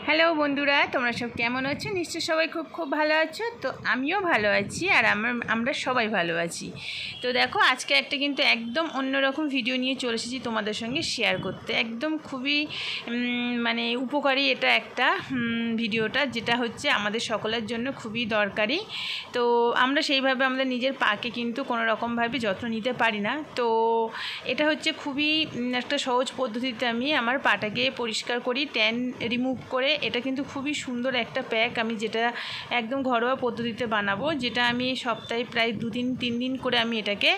Hello বন্ধুরা, তোমরা সব কেমন আছো? নিশ্চয়ই সবাই খুব খুব ভালো আছো। তো আমিও ভালো আছি আর আমরা সবাই ভালো আছি। তো দেখো, আজকে একটা কিন্তু একদম অন্যরকম ভিডিও নিয়ে চলে এসেছি তোমাদের সঙ্গে শেয়ার করতে। একদম খুবই মানে উপকারী এটা একটা ভিডিওটা, যেটা হচ্ছে আমাদের সকলের জন্য খুবই দরকারি। তো আমরা সেইভাবে আমাদের নিজের পাকে কিন্তু কোনো রকমভাবে যত্ন নিতে পারি না। তো এটা হচ্ছে খুবই একটা সহজ পদ্ধতিতে আমি আমার পাটাকে পরিষ্কার করি, ট্যান রিমুভ করে। এটা কিন্তু খুবই সুন্দর একটা প্যাক, আমি যেটা একদম ঘরোয়া পদ্ধতিতে বানাবো, যেটা আমি সপ্তাহে প্রায় 2-3 দিন করে আমি এটাকে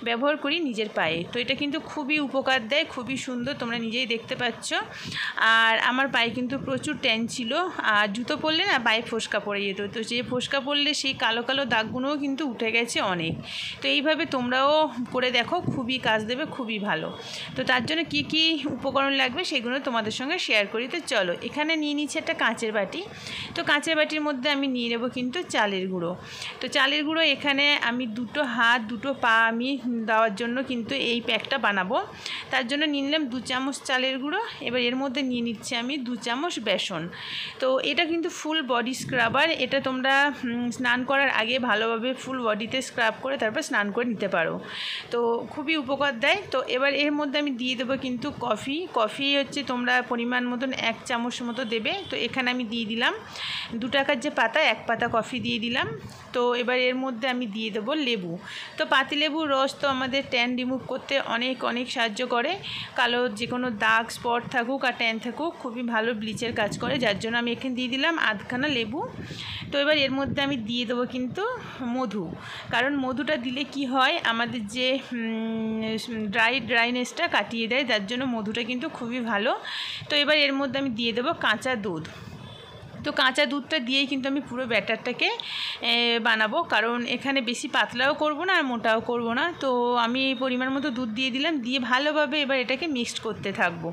ব্যবহার করি নিজের পায়ে। তো এটা কিন্তু খুবই উপকার দেয়, খুবই সুন্দর, তোমরা নিজেই দেখতে পাচ্ছ। আর আমার পায়ে কিন্তু প্রচুর ট্যান ছিল, আর জুতো পরলে না পায়ে ফোস্কা পড়ে যেত। তো যে ফোস্কা পড়লে সেই কালো কালো দাগগুলোও কিন্তু উঠে গেছে অনেক। তো এইভাবে তোমরাও করে দেখো, খুবই কাজ দেবে, খুবই ভালো। তো তার জন্য কি কি উপকরণ লাগবে সেগুলো তোমাদের সঙ্গে শেয়ার করি। তো চলো, এখানে নিয়ে নিচ্ছি একটা কাঁচের বাটি। তো কাঁচের বাটির মধ্যে আমি নিয়ে নেবো কিন্তু চালের গুঁড়ো। তো চালের গুঁড়ো এখানে আমি দুটো হাত দুটো পা আমি দেওয়ার জন্য কিন্তু এই প্যাকটা বানাবো। তার জন্য নিয়ে নিলাম 2 চামচ চালের গুঁড়ো। এবার এর মধ্যে নিয়ে নিচ্ছি আমি 2 চামচ বেসন। তো এটা কিন্তু ফুল বডি স্ক্রাবার। এটা তোমরা স্নান করার আগে ভালোভাবে ফুল বডিতে স্ক্রাব করে তারপর স্নান করে নিতে পারো। তো খুবই উপকার দেয়। তো এবার এর মধ্যে আমি দিয়ে দেবো কিন্তু কফি হচ্ছে তোমরা পরিমাণ মতন 1 চামচ মতো দেবে। তো এখানে আমি দিয়ে দিলাম 2 টাকার যে পাতা, 1 পাতা কফি দিয়ে দিলাম। তো এবার এর মধ্যে আমি দিয়ে দেবো লেবু। তো পাতিলেবুর রস তো আমাদের ট্যান রিমুভ করতে অনেক অনেক সাহায্য করে। কালো যে কোনো দাগ স্পট থাকুক আর ট্যান থাকুক, খুবই ভালো ব্লিচের কাজ করে, যার জন্য আমি এখানে দিয়ে দিলাম আধখানা লেবু। তো এবার এর মধ্যে আমি দিয়ে দেবো কিন্তু মধু। কারণ মধুটা দিলে কি হয়, আমাদের যে ড্রাইনেসটা কাটিয়ে দেয়, যার জন্য মধুটা কিন্তু খুবই ভালো। তো এবার এর মধ্যে আমি দিয়ে দেবো কাঁচা দুধ। তো কাঁচা দুধটা দিয়েই কিন্তু আমি পুরো ব্যাটারটাকে বানাবো, কারণ এখানে বেশি পাতলাও করব না আর মোটাও করব না। তো আমি পরিমাণ মতো দুধ দিয়ে দিলাম, দিয়ে ভালোভাবে এবার এটাকে মিক্সড করতে থাকবো।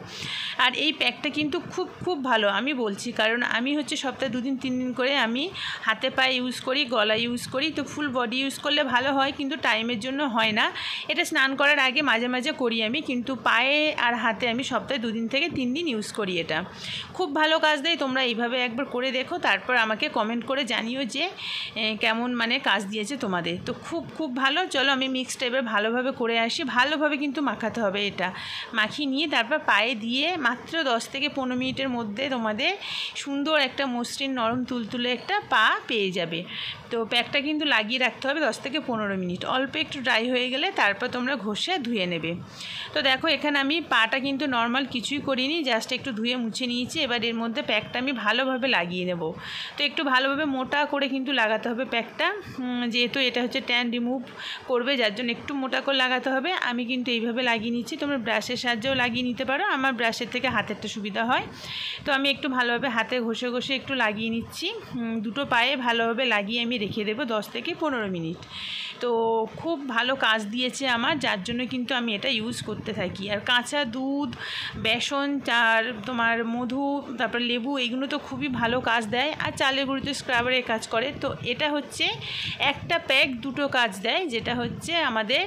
আর এই প্যাকটা কিন্তু খুব খুব ভালো আমি বলছি, কারণ আমি হচ্ছে সপ্তাহে 2-3 দিন করে আমি হাতে পায়ে ইউজ করি, গলা ইউজ করি। তো ফুল বডি ইউজ করলে ভালো হয়, কিন্তু টাইমের জন্য হয় না। এটা স্নান করার আগে মাঝে মাঝে করি আমি, কিন্তু পায়ে আর হাতে আমি সপ্তাহে 2 দিন থেকে 3 দিন ইউজ করি। এটা খুব ভালো কাজ দেয়। তোমরা এইভাবে একবার করে দেখো, তারপর আমাকে কমেন্ট করে জানিও যে কেমন মানে কাজ দিয়েছে তোমাদের। তো খুব খুব ভালো। চলো আমি মিক্সটা এবার ভালোভাবে করে আসি। ভালোভাবে কিন্তু মাখাতে হবে, এটা মাখিয়ে নিয়ে তারপর পায়ে দিয়ে মাত্র 10-15 মিনিটের মধ্যে তোমাদের সুন্দর একটা মসৃণ নরম তুলতুলে একটা পা পেয়ে যাবে। তো প্যাকটা কিন্তু লাগিয়ে রাখতে হবে 10-15 মিনিট। অল্প একটু ড্রাই হয়ে গেলে তারপর তোমরা ঘষে ধুয়ে নেবে। তো দেখো, এখানে আমি পাটা কিন্তু নর্মাল কিছুই করিনি, জাস্ট একটু ধুয়ে মুছে নিয়েছি। এবার এর মধ্যে প্যাকটা আমি ভালোভাবে লাগিয়ে নেব। তো একটু ভালোভাবে মোটা করে কিন্তু লাগাতে হবে প্যাকটা, যেহেতু এটা হচ্ছে ট্যান রিমুভ করবে, যার জন্য একটু মোটা করে লাগাতে হবে। আমি কিন্তু এইভাবে লাগিয়ে নিচ্ছি, তোমরা ব্রাশের সাহায্যেও লাগিয়ে নিতে পারো, আমার ব্রাশের থেকে হাতেরটা সুবিধা হয়। তো আমি একটু ভালোভাবে হাতে ঘষে ঘষে একটু লাগিয়ে নিচ্ছি। দুটো পায়ে ভালোভাবে লাগিয়ে আমি রেখে দেবো 10-15 মিনিট। তো খুব ভালো কাজ দিয়েছে আমার, যার জন্য কিন্তু আমি এটা ইউজ করতে থাকি। আর কাঁচা দুধ, বেসন, আর তোমার মধু, তারপর লেবু, এগুলো তো খুবই ভালো কাজ দেয়। আর চালের গুঁড়ো তো স্ক্রাবারের কাজ করে। তো এটা হচ্ছে একটা প্যাক দুটো কাজ দেয়, যেটা হচ্ছে আমাদের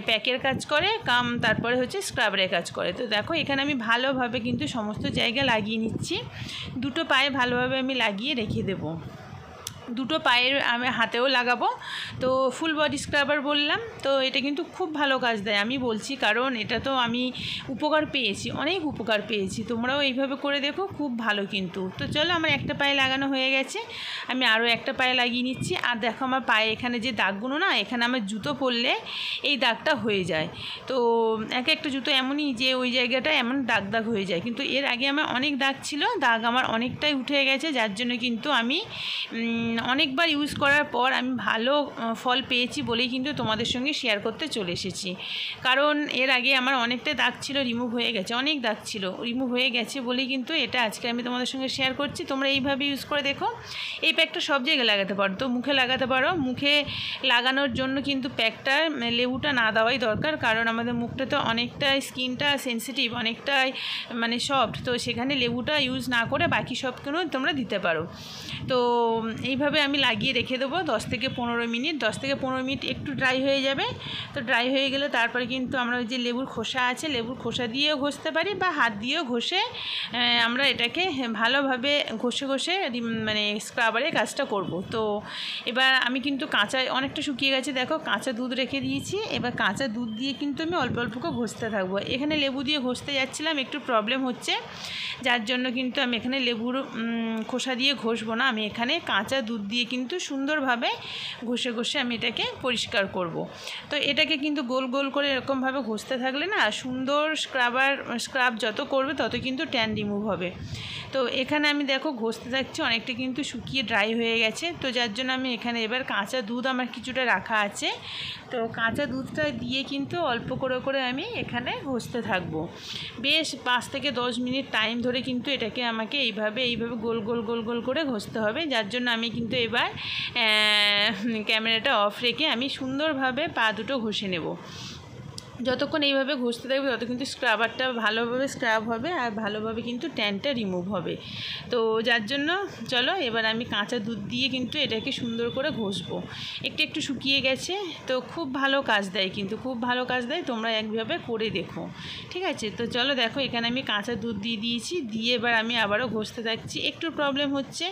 প্যাকের কাজ করে তারপরে হচ্ছে স্ক্রাবারের কাজ করে। তো দেখো, এখানে আমি ভালোভাবে কিন্তু সমস্ত জায়গায় লাগিয়ে নিচ্ছি। দুটো পায়ে ভালোভাবে আমি লাগিয়ে রেখে দেবো। দুটো পায়ের আমি হাতেও লাগাবো। তো ফুল বডি স্ক্রাবার বললাম, তো এটা কিন্তু খুব ভালো কাজ দেয় আমি বলছি, কারণ এটা তো আমি উপকার পেয়েছি, অনেক উপকার পেয়েছি। তোমরাও এইভাবে করে দেখো, খুব ভালো কিন্তু। তো চলো, আমার একটা পায়ে লাগানো হয়ে গেছে, আমি আরও একটা পায়ে লাগিয়ে নিচ্ছি। আর দেখো, আমার পায়ে এখানে যে দাগগুলো না, এখানে আমার জুতো পরলে এই দাগটা হয়ে যায়। তো একটা জুতো এমনই যে ওই জায়গাটা এমন দাগ দাগ হয়ে যায়, কিন্তু এর আগে আমার অনেক দাগ ছিল, দাগ আমার অনেকটাই উঠে গেছে, যার জন্য কিন্তু আমি অনেকবার ইউজ করার পর আমি ভালো ফল পেয়েছি বলেই কিন্তু তোমাদের সঙ্গে শেয়ার করতে চলে এসেছি। কারণ এর আগে আমার অনেকটা দাগ ছিল, রিমুভ হয়ে গেছে, অনেক দাগ ছিল, রিমুভ হয়ে গেছে বলেই কিন্তু এটা আজকে আমি তোমাদের সঙ্গে শেয়ার করছি। তোমরা এইভাবে ইউজ করে দেখো। এই প্যাকটা সব জায়গায় লাগাতে পারো, তো মুখে লাগাতে পারো। মুখে লাগানোর জন্য কিন্তু প্যাকটা লেবুটা না দেওয়াই দরকার, কারণ আমাদের মুখটা তো অনেকটাই স্কিনটা সেন্সিটিভ, অনেকটাই মানে সফট। তো সেখানে লেবুটা ইউজ না করে বাকি সব কোনো তোমরা দিতে পারো। তো এইভাবে এইভাবে আমি লাগিয়ে রেখে দেবো 10 থেকে 15 মিনিট। 10 থেকে 15 মিনিট একটু ড্রাই হয়ে যাবে। তো ড্রাই হয়ে গেলে তারপরে কিন্তু আমরা ওই যে লেবুর খোসা আছে, লেবুর খোসা দিয়েও ঘষতে পারি বা হাত দিয়েও ঘষে আমরা এটাকে ভালোভাবে ঘষে ঘষে মানে স্ক্রাবারের কাজটা করব। তো এবার আমি কিন্তু কাঁচা অনেকটা শুকিয়ে গেছে, দেখো কাঁচা দুধ রেখে দিয়েছি। এবার কাঁচা দুধ দিয়ে কিন্তু আমি অল্প অল্প করে ঘষতে থাকবো। এখানে লেবু দিয়ে ঘষতে যাচ্ছিলাম, একটু প্রবলেম হচ্ছে, যার জন্য কিন্তু আমি এখানে লেবুর খোসা দিয়ে ঘষবো না। আমি এখানে কাঁচা দুধ দিয়ে কিন্তু সুন্দরভাবে ঘষে ঘষে আমি এটাকে পরিষ্কার করব। তো এটাকে কিন্তু গোল গোল করে এরকমভাবে ঘষতে থাকলে না সুন্দর স্ক্রাব যত করবে তত কিন্তু ট্যান রিমুভ হবে। তো এখানে আমি দেখো ঘষতে থাকছি, অনেকটা কিন্তু শুকিয়ে ড্রাই হয়ে গেছে। তো যার জন্য আমি এখানে এবার কাঁচা দুধ আমার কিছুটা রাখা আছে, তো কাঁচা দুধটা দিয়ে কিন্তু অল্প করে করে আমি এখানে ঘষতে থাকবো। বেশ 5 থেকে 10 মিনিট টাইম ধরে কিন্তু এটাকে আমাকে এইভাবে গোল গোল গোল গোল করে ঘষতে হবে। যার জন্য আমি কিন্তু এবার ক্যামেরাটা অফ রেখে আমি সুন্দরভাবে পা দুটো ঘষে নেব। যতক্ষণ এইভাবে ঘষতে থাকবে তত কিন্তু স্ক্রাবারটা ভালোভাবে স্ক্রাব হবে আর ভালোভাবে কিন্তু ট্যানটা রিমুভ হবে। তো যার জন্য চলো এবার আমি কাঁচা দুধ দিয়ে কিন্তু এটাকে সুন্দর করে ঘষবো। একটু শুকিয়ে গেছে, তো খুব ভালো কাজ দেয়, কিন্তু খুব ভালো কাজ দেয়, তোমরা একভাবে করে দেখো, ঠিক আছে? তো চলো দেখো এখানে আমি কাঁচা দুধ দিয়ে দিয়েছি, দিয়ে এবার আমি আবারও ঘষতে থাকছি। একটু প্রবলেম হচ্ছে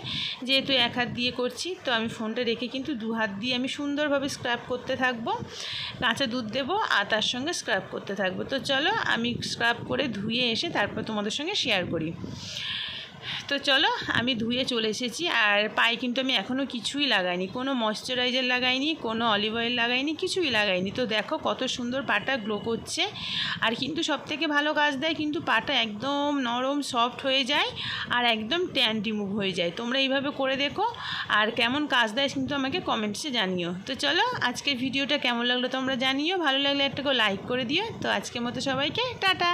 যেহেতু এক হাত দিয়ে করছি, তো আমি ফোনটা রেখে কিন্তু 2 হাত দিয়ে আমি সুন্দরভাবে স্ক্রাব করতে থাকবো। কাঁচা দুধ দেবো আর তার সঙ্গে স্ক্রাব করতে থাকবো। তো চলো আমি স্ক্রাব করে ধুয়ে এসে তারপর তোমাদের সঙ্গে শেয়ার করি। তো চলো আমি ধুয়ে চলে এসেছি, আর পায়ে কিন্তু আমি এখনও কিছুই লাগাইনি, কোনো ময়শ্চারাইজার লাগাইনি, কোনো অলিভ অয়েল লাগাইনি, কিছুই লাগাইনি। তো দেখো কত সুন্দর পাটা গ্লো করছে। আর কিন্তু সবথেকে ভালো কাজ দেয়, কিন্তু পাটা একদম নরম সফট হয়ে যায় আর একদম ট্যান রিমুভ হয়ে যায়। তোমরা এইভাবে করে দেখো, আর কেমন কাজ দেয় কিন্তু আমাকে কমেন্টসে জানিও। তো চলো আজকের ভিডিওটা কেমন লাগলো তোমরা জানিও, ভালো লাগলে একটা লাইক করে দিও। তো আজকের মতো সবাইকে টাটা।